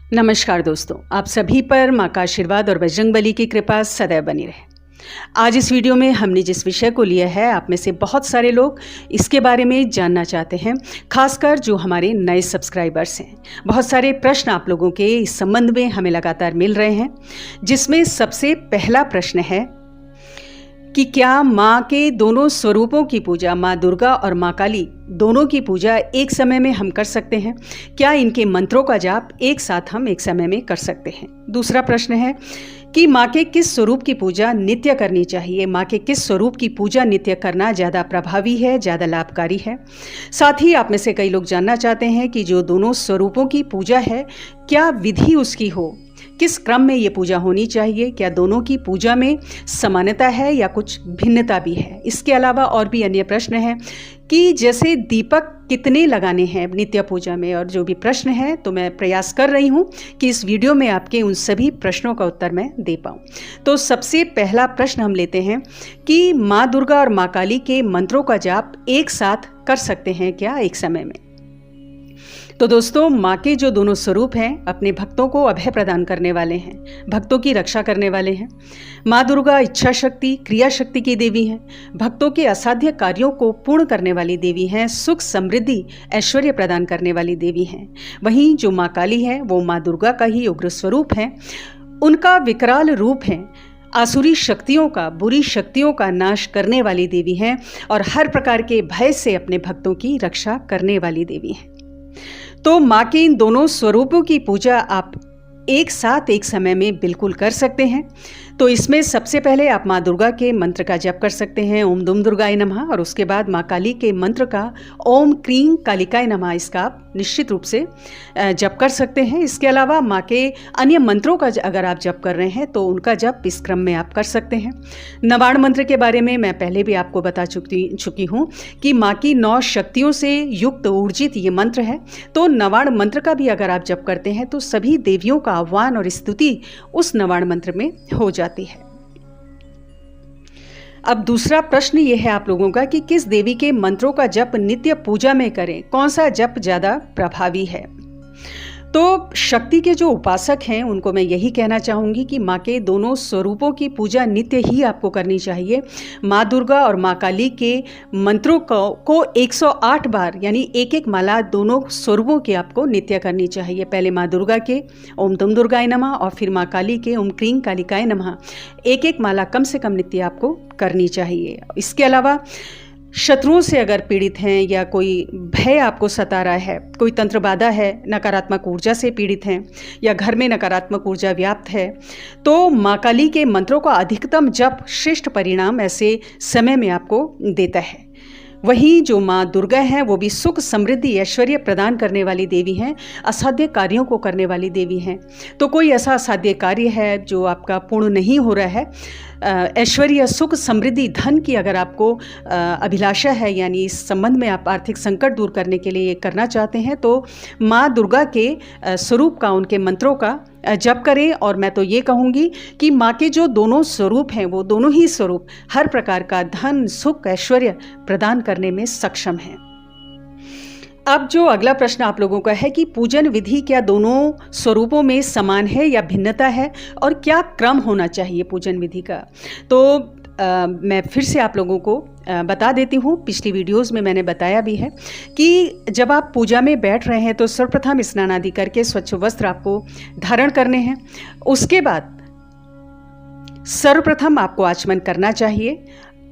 नमस्कार दोस्तों, आप सभी पर माँ का आशीर्वाद और बजरंगबली की कृपा सदैव बनी रहे। आज इस वीडियो में हमने जिस विषय को लिया है, आप में से बहुत सारे लोग इसके बारे में जानना चाहते हैं, खासकर जो हमारे नए सब्सक्राइबर्स हैं। बहुत सारे प्रश्न आप लोगों के इस संबंध में हमें लगातार मिल रहे हैं, जिसमें सबसे पहला प्रश्न है कि क्या माँ के दोनों स्वरूपों की पूजा, माँ दुर्गा और माँ काली दोनों की पूजा एक समय में हम कर सकते हैं? क्या इनके मंत्रों का जाप एक साथ हम एक समय में कर सकते हैं? दूसरा प्रश्न है कि माँ के किस स्वरूप की पूजा नित्य करनी चाहिए? माँ के किस स्वरूप की पूजा नित्य करना ज़्यादा प्रभावी है, ज़्यादा लाभकारी है? साथ ही आप में से कई लोग जानना चाहते हैं कि जो दोनों स्वरूपों की पूजा है, क्या विधि उसकी हो, किस क्रम में ये पूजा होनी चाहिए, क्या दोनों की पूजा में समानता है या कुछ भिन्नता भी है? इसके अलावा और भी अन्य प्रश्न हैं कि जैसे दीपक कितने लगाने हैं नित्य पूजा में, और जो भी प्रश्न है तो मैं प्रयास कर रही हूँ कि इस वीडियो में आपके उन सभी प्रश्नों का उत्तर मैं दे पाऊँ। तो सबसे पहला प्रश्न हम लेते हैं कि माँ दुर्गा और माँ काली के मंत्रों का जाप एक साथ कर सकते हैं क्या एक समय में? तो दोस्तों, माँ के जो दोनों स्वरूप हैं अपने भक्तों को अभय प्रदान करने वाले हैं, भक्तों की रक्षा करने वाले हैं। माँ दुर्गा इच्छा शक्ति, क्रिया शक्ति की देवी हैं, भक्तों के असाध्य कार्यों को पूर्ण करने वाली देवी हैं, सुख समृद्धि ऐश्वर्य प्रदान करने वाली देवी हैं। वहीं जो माँ काली है वो माँ दुर्गा का ही उग्र स्वरूप है, उनका विकराल रूप है, आसुरी शक्तियों का, बुरी शक्तियों का नाश करने वाली देवी हैं और हर प्रकार के भय से अपने भक्तों की रक्षा करने वाली देवी हैं। तो माँ के इन दोनों स्वरूपों की पूजा आप एक साथ एक समय में बिल्कुल कर सकते हैं। तो इसमें सबसे पहले आप माँ दुर्गा के मंत्र का जप कर सकते हैं, ओम दुम दुर्गाय नमः, और उसके बाद माँ काली के मंत्र का ओम क्रीं कालिकाय नमः, इसका आप निश्चित रूप से जप कर सकते हैं। इसके अलावा माँ के अन्य मंत्रों का अगर आप जप कर रहे हैं तो उनका जप इस क्रम में आप कर सकते हैं। नवाण मंत्र के बारे में मैं पहले भी आपको बता चुकी हूँ कि माँ की 9 शक्तियों से युक्त ऊर्जित ये मंत्र है। तो नवाण मंत्र का भी अगर आप जप करते हैं तो सभी देवियों का आह्वान और स्तुति उस नवाण मंत्र में हो जाती है। अब दूसरा प्रश्न ये है आप लोगों का कि किस देवी के मंत्रों का जप नित्य पूजा में करें, कौन सा जप ज़्यादा प्रभावी है? तो शक्ति के जो उपासक हैं उनको मैं यही कहना चाहूँगी कि माँ के दोनों स्वरूपों की पूजा नित्य ही आपको करनी चाहिए। माँ दुर्गा और माँ काली के मंत्रों को 108 बार, यानी एक एक माला दोनों स्वरूपों की आपको नित्य करनी चाहिए। पहले माँ दुर्गा के ओम दुम दुर्गाय नमः और फिर माँ काली के ओम क्रीं कालिकाय नमः, एक एक माला कम से कम नित्य आपको करनी चाहिए। इसके अलावा शत्रुओं से अगर पीड़ित हैं या कोई भय आपको सता रहा है, कोई तंत्र बाधा है, नकारात्मक ऊर्जा से पीड़ित हैं या घर में नकारात्मक ऊर्जा व्याप्त है, तो माँ काली के मंत्रों का अधिकतम जप श्रेष्ठ परिणाम ऐसे समय में आपको देता है। वहीं जो माँ दुर्गा हैं वो भी सुख समृद्धि ऐश्वर्य प्रदान करने वाली देवी हैं, असाध्य कार्यों को करने वाली देवी हैं। तो कोई ऐसा असाध्य कार्य है जो आपका पूर्ण नहीं हो रहा है, ऐश्वर्य सुख समृद्धि धन की अगर आपको अभिलाषा है, यानी इस संबंध में आप आर्थिक संकट दूर करने के लिए करना चाहते हैं, तो माँ दुर्गा के स्वरूप का, उनके मंत्रों का जप करें। और मैं तो ये कहूँगी कि माँ के जो दोनों स्वरूप हैं वो दोनों ही स्वरूप हर प्रकार का धन सुख ऐश्वर्य प्रदान करने में सक्षम हैं। अब जो अगला प्रश्न आप लोगों का है कि पूजन विधि क्या दोनों स्वरूपों में समान है या भिन्नता है, और क्या क्रम होना चाहिए पूजन विधि का? तो मैं फिर से आप लोगों को बता देती हूँ, पिछली वीडियोस में मैंने बताया भी है कि जब आप पूजा में बैठ रहे हैं तो सर्वप्रथम स्नान आदि करके स्वच्छ वस्त्र आपको धारण करने हैं। उसके बाद सर्वप्रथम आपको आचमन करना चाहिए।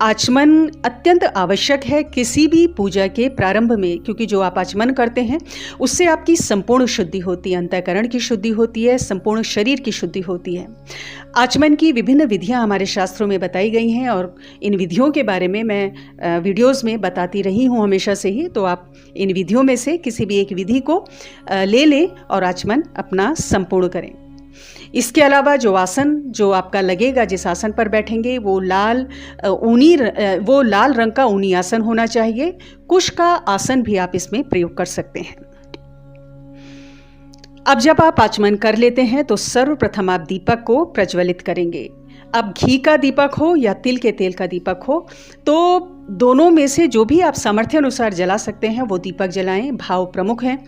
आचमन अत्यंत आवश्यक है किसी भी पूजा के प्रारंभ में, क्योंकि जो आप आचमन करते हैं उससे आपकी संपूर्ण शुद्धि होती है, अंतःकरण की शुद्धि होती है, संपूर्ण शरीर की शुद्धि होती है। आचमन की विभिन्न विधियां हमारे शास्त्रों में बताई गई हैं और इन विधियों के बारे में मैं वीडियोस में बताती रही हूं हमेशा से ही। तो आप इन विधियों में से किसी भी एक विधि को ले लें और आचमन अपना संपूर्ण करें। इसके अलावा जो आसन जो आपका लगेगा, जिस आसन पर बैठेंगे, वो लाल रंग का ऊनी आसन होना चाहिए। कुश का आसन भी आप इसमें प्रयोग कर सकते हैं। अब जब आप आचमन कर लेते हैं तो सर्वप्रथम आप दीपक को प्रज्वलित करेंगे। अब घी का दीपक हो या तिल के तेल का दीपक हो, तो दोनों में से जो भी आप सामर्थ्य अनुसार जला सकते हैं वो दीपक जलाएं, भाव प्रमुख हैं।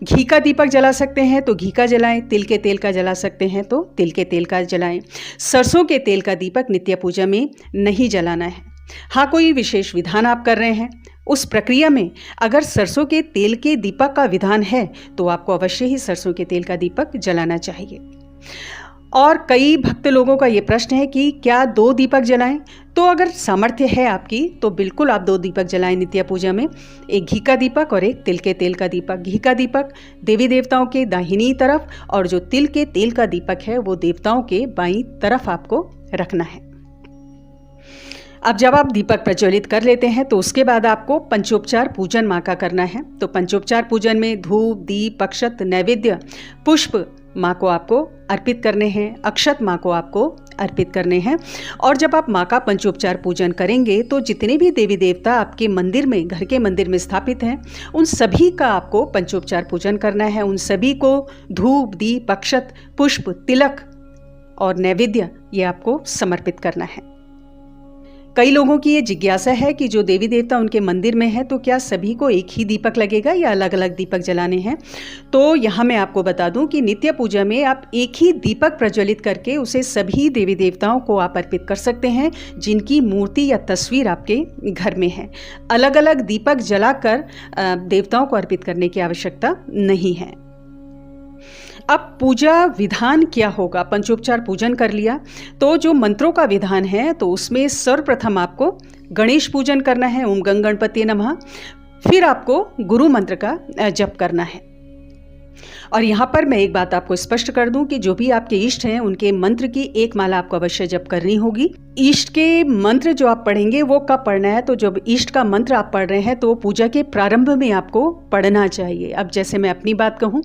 घी का दीपक जला सकते हैं तो घी का जलाएं, तिल के तेल का जला सकते हैं तो तिल के तेल का जलाएं। सरसों के तेल का दीपक नित्य पूजा में नहीं जलाना है। हाँ, कोई विशेष विधान आप कर रहे हैं, उस प्रक्रिया में अगर सरसों के तेल के दीपक का विधान है तो आपको अवश्य ही सरसों के तेल का दीपक जलाना चाहिए। और कई भक्त लोगों का ये प्रश्न है कि क्या 2 दीपक जलाएं? तो अगर सामर्थ्य है आपकी तो बिल्कुल आप 2 दीपक जलाएं नित्य पूजा में, एक घी का दीपक और एक तिल के तेल का दीपक। घी का दीपक देवी देवताओं के दाहिनी तरफ और जो तिल के तेल का दीपक है वो देवताओं के बाईं तरफ आपको रखना है। अब जब आप दीपक प्रज्वलित कर लेते हैं तो उसके बाद आपको पंचोपचार पूजन माँ का करना है। तो पंचोपचार पूजन में धूप, दीप, अक्षत, नैवेद्य, पुष्प माँ को आपको अर्पित करने हैं, अक्षत माँ को आपको अर्पित करने हैं। और जब आप माँ का पंचोपचार पूजन करेंगे तो जितने भी देवी देवता आपके मंदिर में, घर के मंदिर में स्थापित हैं, उन सभी का आपको पंचोपचार पूजन करना है। उन सभी को धूप, दीप, अक्षत, पुष्प, तिलक और नैवेद्य ये आपको समर्पित करना है। कई लोगों की ये जिज्ञासा है कि जो देवी देवता उनके मंदिर में है तो क्या सभी को एक ही दीपक लगेगा या अलग अलग दीपक जलाने हैं? तो यहाँ मैं आपको बता दूं कि नित्य पूजा में आप एक ही दीपक प्रज्वलित करके उसे सभी देवी देवताओं को आप अर्पित कर सकते हैं जिनकी मूर्ति या तस्वीर आपके घर में है। अलग अलग दीपक जलाकर देवताओं को अर्पित करने की आवश्यकता नहीं है। अब पूजा विधान क्या होगा? पंचोपचार पूजन कर लिया तो जो मंत्रों का विधान है तो उसमें सर्वप्रथम आपको गणेश पूजन करना है, ओम गंग गणपति नमः। फिर आपको गुरु मंत्र का जप करना है। और यहाँ पर मैं एक बात आपको स्पष्ट कर दूं कि जो भी आपके इष्ट हैं उनके मंत्र की एक माला आपको अवश्य जप करनी होगी। इष्ट के मंत्र जो आप पढ़ेंगे वो कब पढ़ना है? तो जब इष्ट का मंत्र आप पढ़ रहे हैं तो पूजा के प्रारंभ में आपको पढ़ना चाहिए। अब जैसे मैं अपनी बात कहूँ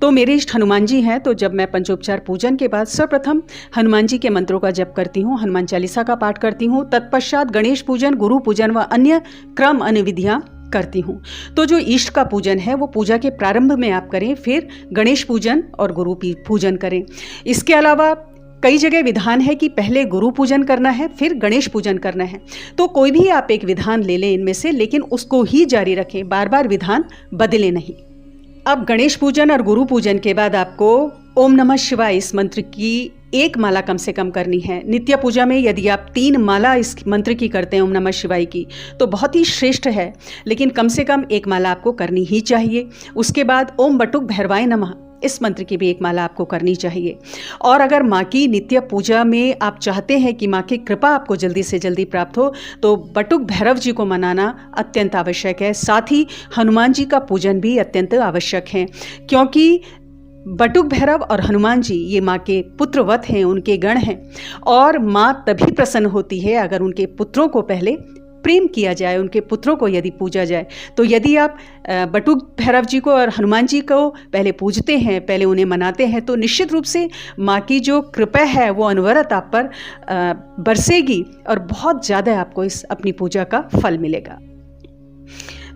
तो मेरे इष्ट हनुमान जी हैं, तो जब मैं पंचोपचार पूजन के बाद सर्वप्रथम हनुमान जी के मंत्रों का जप करती हूँ, हनुमान चालीसा का पाठ करती हूँ, तत्पश्चात गणेश पूजन, गुरु पूजन व अन्य क्रम अनुविधियाँ करती हूँ। तो जो इष्ट का पूजन है वो पूजा के प्रारंभ में आप करें, फिर गणेश पूजन और गुरु पूजन करें। इसके अलावा कई जगह विधान है कि पहले गुरु पूजन करना है फिर गणेश पूजन करना है। तो कोई भी आप एक विधान ले लें इनमें से, लेकिन उसको ही जारी रखें, बार बार विधान बदले नहीं। अब गणेश पूजन और गुरु पूजन के बाद आपको ओम नमः शिवाय इस मंत्र की एक माला कम से कम करनी है। नित्य पूजा में यदि आप 3 माला इस मंत्र की करते हैं ओम नमः शिवाय की तो बहुत ही श्रेष्ठ है, लेकिन कम से कम एक माला आपको करनी ही चाहिए। उसके बाद ओम बटुक भैरवाय नमः इस मंत्र की भी एक माला आपको करनी चाहिए। और अगर माँ की नित्य पूजा में आप चाहते हैं कि माँ की कृपा आपको जल्दी से जल्दी प्राप्त हो तो बटुक भैरव जी को मनाना अत्यंत आवश्यक है। साथ ही हनुमान जी का पूजन भी अत्यंत आवश्यक है, क्योंकि बटुक भैरव और हनुमान जी ये माँ के पुत्रवत हैं, उनके गण हैं। और माँ तभी प्रसन्न होती है अगर उनके पुत्रों को पहले प्रेम किया जाए, उनके पुत्रों को यदि पूजा जाए। तो यदि आप बटुक भैरव जी को और हनुमान जी को पहले पूजते हैं, पहले उन्हें मनाते हैं, तो निश्चित रूप से माँ की जो कृपा है वो अनवरत आप पर बरसेगी और बहुत ज़्यादा आपको इस अपनी पूजा का फल मिलेगा।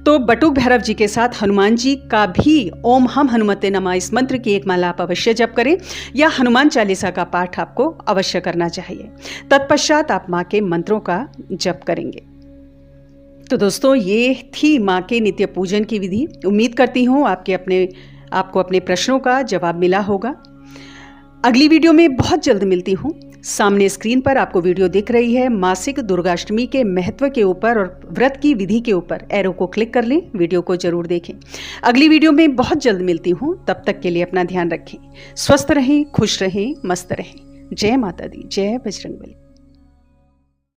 तो बटुक भैरव जी के साथ हनुमान जी का भी ओम हम हनुमते नमः इस मंत्र की एक माला आप अवश्य जप करें, या हनुमान चालीसा का पाठ आपको अवश्य करना चाहिए। तत्पश्चात आप माँ के मंत्रों का जप करेंगे। तो दोस्तों ये थी माँ के नित्य पूजन की विधि। उम्मीद करती हूँ आपको अपने प्रश्नों का जवाब मिला होगा। अगली वीडियो में बहुत जल्द मिलती हूँ। सामने स्क्रीन पर आपको वीडियो दिख रही है, मासिक दुर्गाष्टमी के महत्व के ऊपर और व्रत की विधि के ऊपर एरो को क्लिक कर लें, वीडियो को जरूर देखें। अगली वीडियो में बहुत जल्द मिलती हूँ, तब तक के लिए अपना ध्यान रखें, स्वस्थ रहें, खुश रहें, मस्त रहें। जय माता दी, जय बजरंगबली।